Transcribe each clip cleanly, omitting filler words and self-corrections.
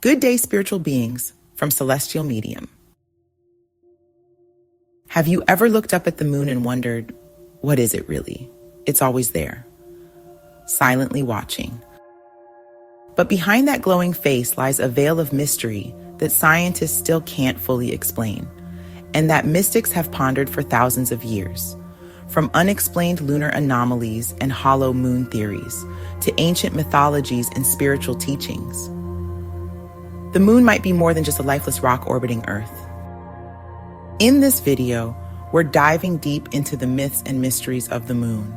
Good day, spiritual beings from Celestial Medium. Have you ever looked up at the moon and wondered, what is it really? It's always there, silently watching. But behind that glowing face lies a veil of mystery that scientists still can't fully explain, and that mystics have pondered for thousands of years. From unexplained lunar anomalies and hollow moon theories to ancient mythologies and spiritual teachings. The moon might be more than just a lifeless rock orbiting Earth. In this video, we're diving deep into the myths and mysteries of the moon,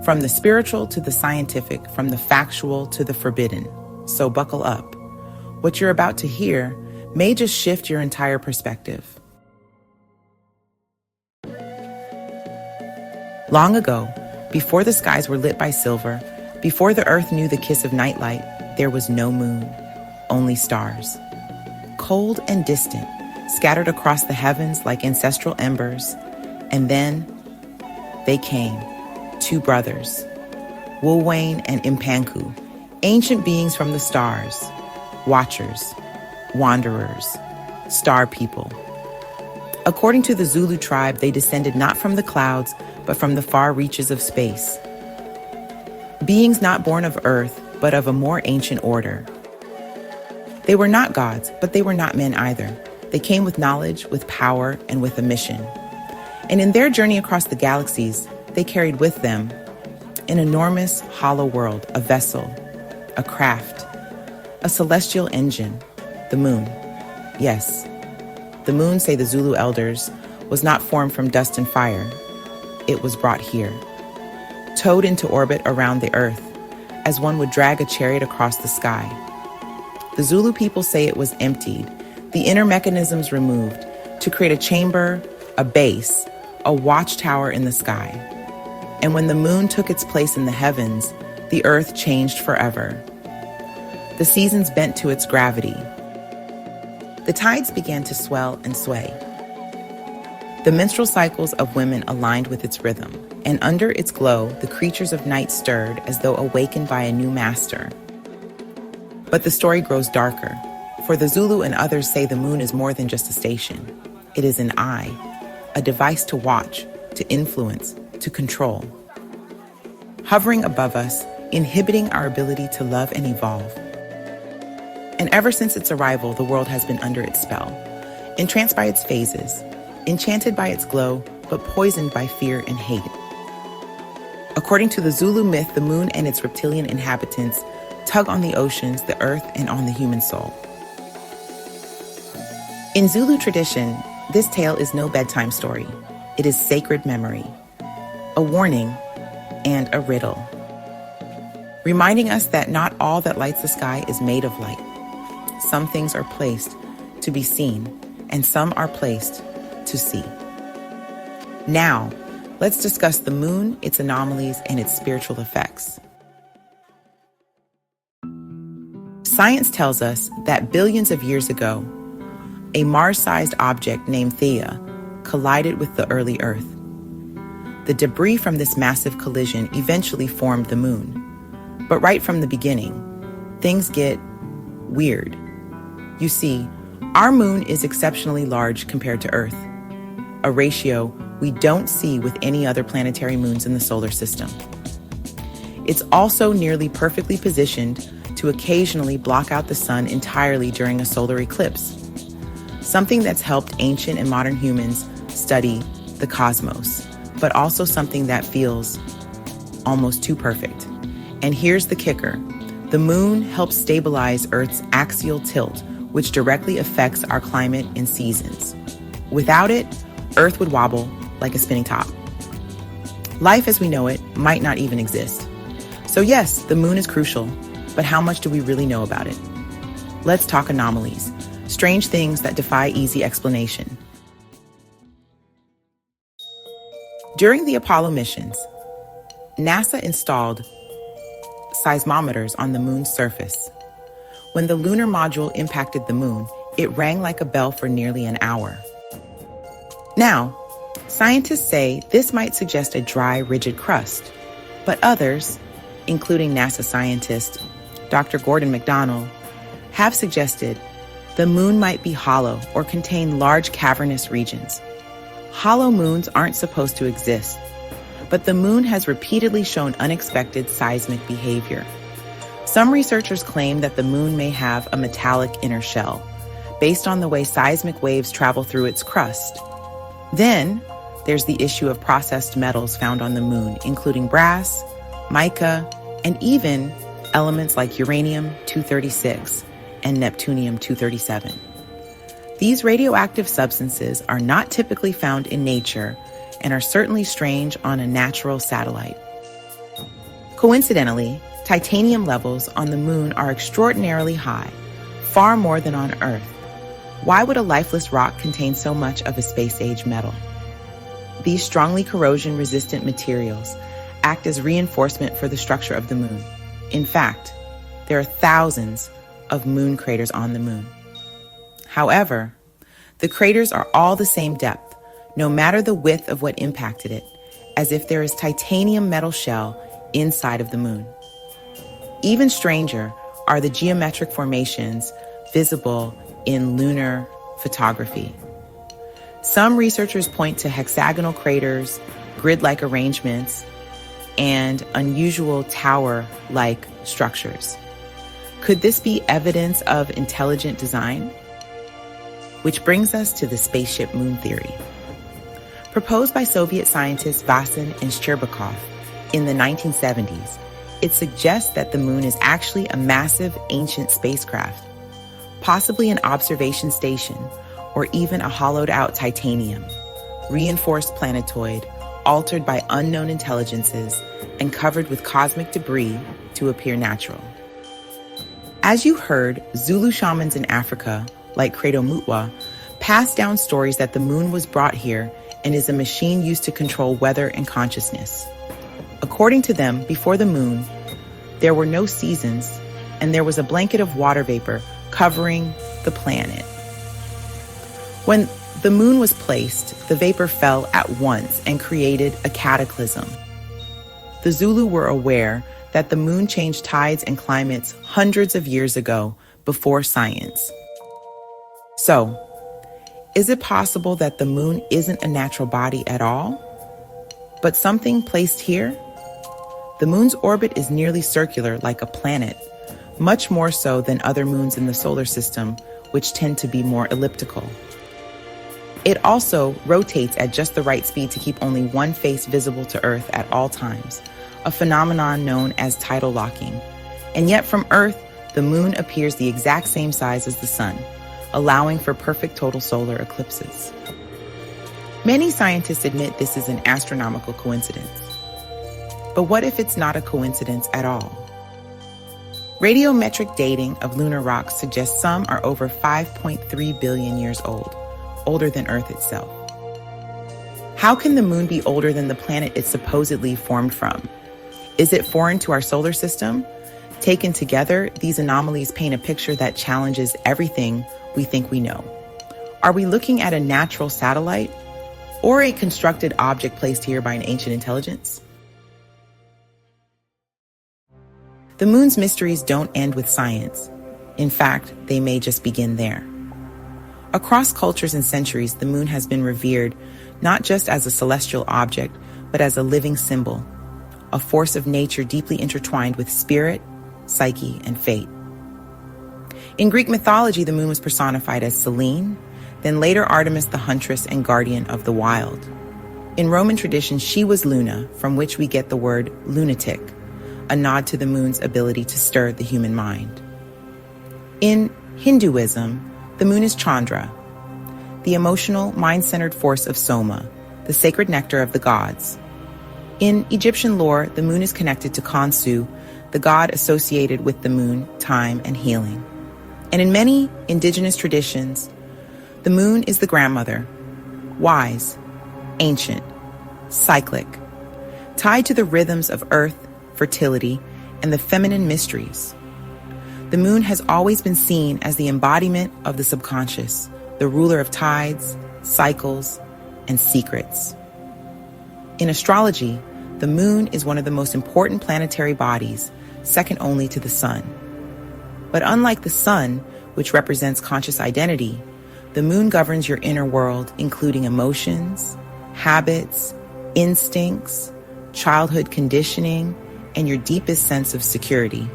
from the spiritual to the scientific, from the factual to the forbidden. So buckle up. What you're about to hear may just shift your entire perspective. Long ago, before the skies were lit by silver, before the Earth knew the kiss of nightlight, there was no moon. Only stars, cold and distant, scattered across the heavens like ancestral embers. And then they came, two brothers, Wulwane and Impanku, ancient beings from the stars, watchers, wanderers, star people. According to the Zulu tribe, they descended not from the clouds, but from the far reaches of space. Beings not born of Earth, but of a more ancient order. They were not gods, but they were not men either. They came with knowledge, with power, and with a mission. And in their journey across the galaxies, they carried with them an enormous hollow world, a vessel, a craft, a celestial engine, the moon. Yes, the moon, say the Zulu elders, was not formed from dust and fire. It was brought here, towed into orbit around the Earth, as one would drag a chariot across the sky. The Zulu people say it was emptied, the inner mechanisms removed, to create a chamber, a base, a watchtower in the sky. And when the moon took its place in the heavens, the Earth changed forever. The seasons bent to its gravity. The tides began to swell and sway. The menstrual cycles of women aligned with its rhythm, and under its glow, the creatures of night stirred as though awakened by a new master. But the story grows darker, for the Zulu and others say the moon is more than just a station. It is an eye, a device to watch, to influence, to control. Hovering above us, inhibiting our ability to love and evolve. And ever since its arrival, the world has been under its spell, entranced by its phases, enchanted by its glow, but poisoned by fear and hate. According to the Zulu myth, the moon and its reptilian inhabitants tug on the oceans, the earth, and on the human soul. In Zulu tradition, this tale is no bedtime story. It is sacred memory, a warning, and a riddle, reminding us that not all that lights the sky is made of light. Some things are placed to be seen, and some are placed to see. Now, let's discuss the moon, its anomalies, and its spiritual effects. Science tells us that billions of years ago, a Mars-sized object named Theia collided with the early Earth. The debris from this massive collision eventually formed the moon. But right from the beginning, things get weird. You see, our moon is exceptionally large compared to Earth, a ratio we don't see with any other planetary moons in the solar system. It's also nearly perfectly positioned to occasionally block out the sun entirely during a solar eclipse, something that's helped ancient and modern humans study the cosmos, but also something that feels almost too perfect. And here's the kicker. The moon helps stabilize Earth's axial tilt, which directly affects our climate and seasons. Without it, Earth would wobble like a spinning top. Life as we know it might not even exist. So yes, the moon is crucial, but how much do we really know about it? Let's talk anomalies, strange things that defy easy explanation. During the Apollo missions, NASA installed seismometers on the moon's surface. When the lunar module impacted the moon, it rang like a bell for nearly an hour. Now, scientists say this might suggest a dry, rigid crust, but others, including NASA scientist Dr. Gordon McDonnell, have suggested the moon might be hollow or contain large cavernous regions. Hollow moons aren't supposed to exist, but the moon has repeatedly shown unexpected seismic behavior. Some researchers claim that the moon may have a metallic inner shell, based on the way seismic waves travel through its crust. Then, there's the issue of processed metals found on the moon, including brass, mica, and even elements like uranium-236 and neptunium-237. These radioactive substances are not typically found in nature and are certainly strange on a natural satellite. Coincidentally, titanium levels on the moon are extraordinarily high, far more than on Earth. Why would a lifeless rock contain so much of a space-age metal? These strongly corrosion-resistant materials act as reinforcement for the structure of the moon. In fact, there are thousands of moon craters on the moon. However, the craters are all the same depth, no matter the width of what impacted it, as if there is titanium metal shell inside of the moon. Even stranger are the geometric formations visible in lunar photography. Some researchers point to hexagonal craters, grid-like arrangements, and unusual tower-like structures. Could this be evidence of intelligent design? Which brings us to the spaceship moon theory. Proposed by Soviet scientists Vasin and Shcherbakov in the 1970s, it suggests that the moon is actually a massive ancient spacecraft, possibly an observation station, or even a hollowed-out titanium, reinforced planetoid, altered by unknown intelligences, and covered with cosmic debris to appear natural. As you heard, Zulu shamans in Africa, like Credo Mutwa, passed down stories that the moon was brought here and is a machine used to control weather and consciousness. According to them, before the moon, there were no seasons, and there was a blanket of water vapor covering the planet. When the moon was placed, the vapor fell at once and created a cataclysm. The Zulu were aware that the moon changed tides and climates hundreds of years ago before science. So, is it possible that the moon isn't a natural body at all, but something placed here? The moon's orbit is nearly circular like a planet, much more so than other moons in the solar system, which tend to be more elliptical. It also rotates at just the right speed to keep only one face visible to Earth at all times, a phenomenon known as tidal locking. And yet from Earth, the moon appears the exact same size as the sun, allowing for perfect total solar eclipses. Many scientists admit this is an astronomical coincidence. But what if it's not a coincidence at all? Radiometric dating of lunar rocks suggests some are over 5.3 billion years old, older than Earth itself. How can the moon be older than the planet it supposedly formed from? Is it foreign to our solar system? Taken together, these anomalies paint a picture that challenges everything we think we know. Are we looking at a natural satellite or a constructed object placed here by an ancient intelligence? The moon's mysteries don't end with science. In fact, they may just begin there. Across cultures and centuries, the moon has been revered not just as a celestial object, but as a living symbol, a force of nature deeply intertwined with spirit, psyche, and fate. In Greek mythology, the moon was personified as Selene, then later Artemis the huntress and guardian of the wild. In Roman tradition, she was Luna, from which we get the word lunatic, a nod to the moon's ability to stir the human mind. In Hinduism, the moon is Chandra, the emotional, mind-centered force of Soma, the sacred nectar of the gods. In Egyptian lore, the moon is connected to Khonsu, the god associated with the moon, time, and healing. And in many indigenous traditions, the moon is the grandmother, wise, ancient, cyclic, tied to the rhythms of earth, fertility, and the feminine mysteries. The moon has always been seen as the embodiment of the subconscious, the ruler of tides, cycles, and secrets. In astrology, the moon is one of the most important planetary bodies, second only to the sun. But unlike the sun, which represents conscious identity, the moon governs your inner world, including emotions, habits, instincts, childhood conditioning, and your deepest sense of security.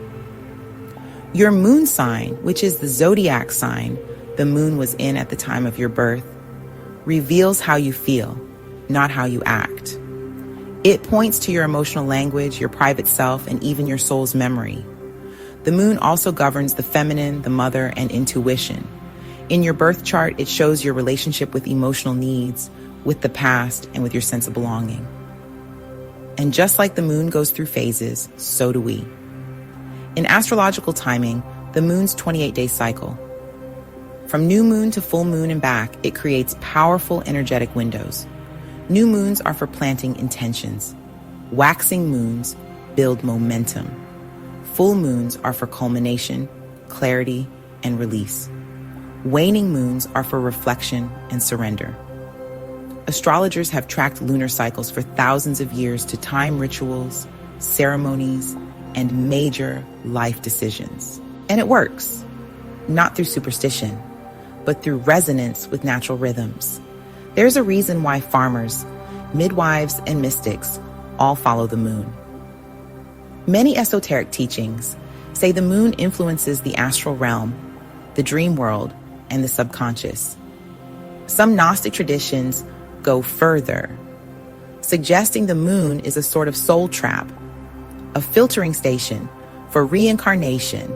Your moon sign, which is the zodiac sign the moon was in at the time of your birth, reveals how you feel, not how you act. It points to your emotional language, your private self, and even your soul's memory. The moon also governs the feminine, the mother, and intuition. In your birth chart, it shows your relationship with emotional needs, with the past, and with your sense of belonging. And just like the moon goes through phases, so do we. In astrological timing, the moon's 28-day cycle. From new moon to full moon and back, it creates powerful energetic windows. New moons are for planting intentions. Waxing moons build momentum. Full moons are for culmination, clarity, and release. Waning moons are for reflection and surrender. Astrologers have tracked lunar cycles for thousands of years to time rituals, ceremonies, and major life decisions. And it works, not through superstition, but through resonance with natural rhythms. There's a reason why farmers, midwives, and mystics all follow the moon. Many esoteric teachings say the moon influences the astral realm, the dream world, and the subconscious. Some Gnostic traditions go further, suggesting the moon is a sort of soul trap, a filtering station for reincarnation,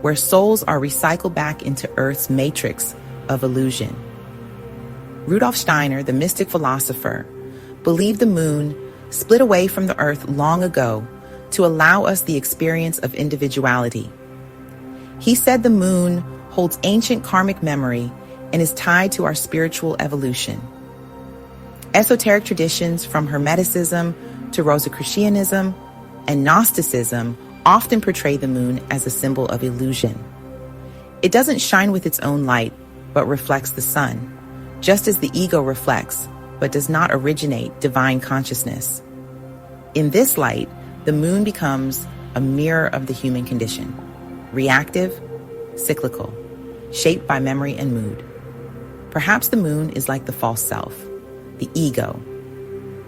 where souls are recycled back into Earth's matrix of illusion. Rudolf Steiner, the mystic philosopher, believed the moon split away from the Earth long ago to allow us the experience of individuality. He said the moon holds ancient karmic memory and is tied to our spiritual evolution. Esoteric traditions from Hermeticism to Rosicrucianism and Gnosticism often portray the moon as a symbol of illusion. It doesn't shine with its own light, but reflects the sun, just as the ego reflects, but does not originate divine consciousness. In this light, the moon becomes a mirror of the human condition, reactive, cyclical, shaped by memory and mood. Perhaps the moon is like the false self, the ego,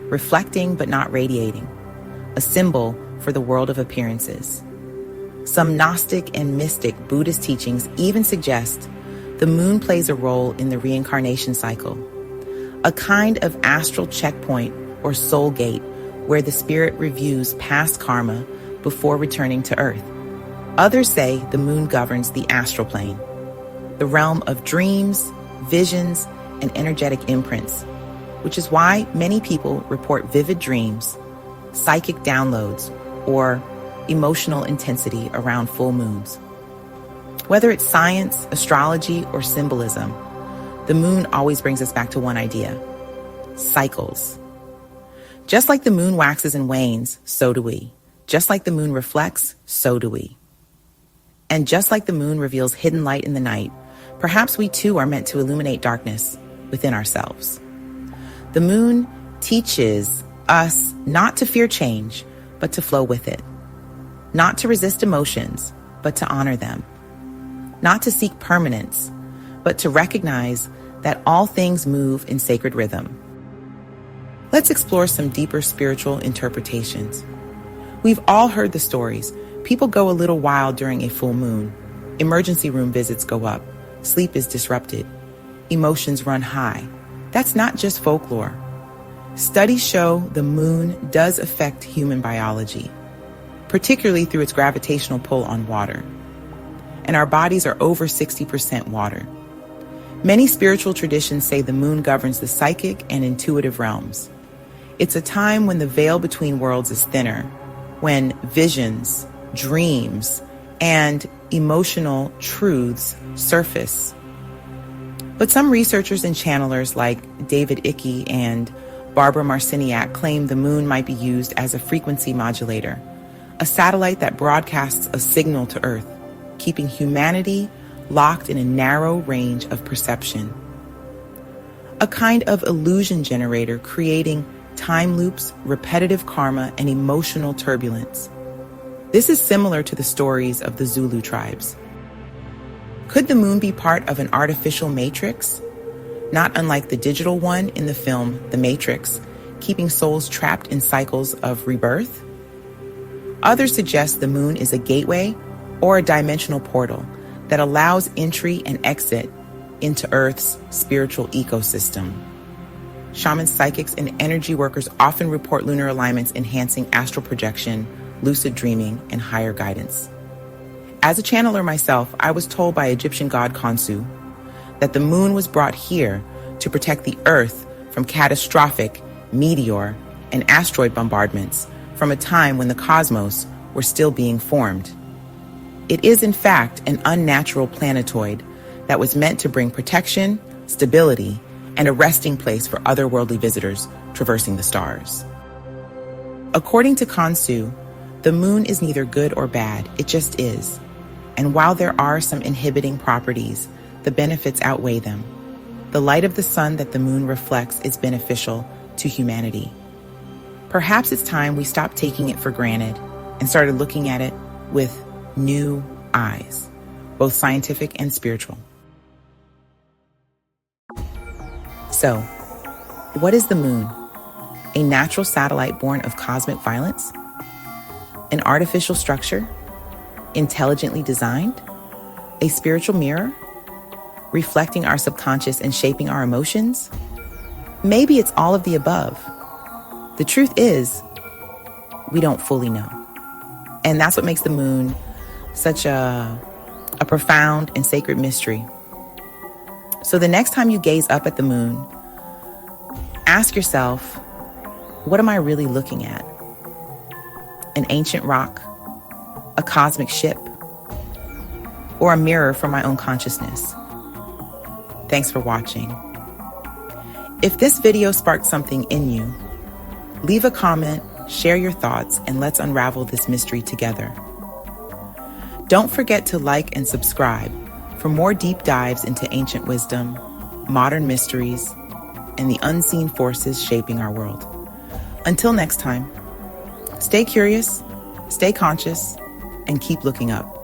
reflecting but not radiating, a symbol for the world of appearances. Some Gnostic and mystic Buddhist teachings even suggest the moon plays a role in the reincarnation cycle, a kind of astral checkpoint or soul gate where the spirit reviews past karma before returning to Earth. Others say the moon governs the astral plane, the realm of dreams, visions, and energetic imprints, which is why many people report vivid dreams, psychic downloads, or emotional intensity around full moons. Whether it's science, astrology, or symbolism, the moon always brings us back to one idea: cycles. Just like the moon waxes and wanes, so do we. Just like the moon reflects, so do we. And just like the moon reveals hidden light in the night, perhaps we too are meant to illuminate darkness within ourselves. The moon teaches us not to fear change, but to flow with it. Not to resist emotions, but to honor them. Not to seek permanence, but to recognize that all things move in sacred rhythm. Let's explore some deeper spiritual interpretations. We've all heard the stories. People go a little wild during a full moon. Emergency room visits go up. Sleep is disrupted. Emotions run high. That's not just folklore. Studies show the moon does affect human biology, particularly through its gravitational pull on water. And our bodies are over 60% water. Many spiritual traditions say the moon governs the psychic and intuitive realms. It's a time when the veil between worlds is thinner, when visions, dreams, and emotional truths surface. But some researchers and channelers like David Icke and Barbara Marciniak claim the moon might be used as a frequency modulator, a satellite that broadcasts a signal to Earth, keeping humanity locked in a narrow range of perception. A kind of illusion generator creating time loops, repetitive karma, and emotional turbulence. This is similar to the stories of the Zulu tribes. Could the moon be part of an artificial matrix, not unlike the digital one in the film The Matrix, keeping souls trapped in cycles of rebirth? Others suggest the moon is a gateway or a dimensional portal that allows entry and exit into Earth's spiritual ecosystem. Shamans, psychics, and energy workers often report lunar alignments enhancing astral projection, lucid dreaming, and higher guidance. As a channeler myself, I was told by Egyptian god Khonsu that the moon was brought here to protect the Earth from catastrophic meteor and asteroid bombardments from a time when the cosmos were still being formed. It is, in fact, an unnatural planetoid that was meant to bring protection, stability, and a resting place for otherworldly visitors traversing the stars. According to Khonsu, the moon is neither good or bad, it just is. And while there are some inhibiting properties, the benefits outweigh them. The light of the sun that the moon reflects is beneficial to humanity. Perhaps it's time we stopped taking it for granted and started looking at it with new eyes, both scientific and spiritual. So, what is the moon? A natural satellite born of cosmic violence? An artificial structure? Intelligently designed? A spiritual mirror? Reflecting our subconscious and shaping our emotions? Maybe it's all of the above. The truth is, we don't fully know. And that's what makes the moon such a profound and sacred mystery. So the next time you gaze up at the moon, ask yourself, what am I really looking at? An ancient rock, a cosmic ship, or a mirror for my own consciousness? Thanks for watching. If this video sparked something in you, leave a comment, share your thoughts, and let's unravel this mystery together. Don't forget to like and subscribe for more deep dives into ancient wisdom, modern mysteries, and the unseen forces shaping our world. Until next time, stay curious, stay conscious, and keep looking up.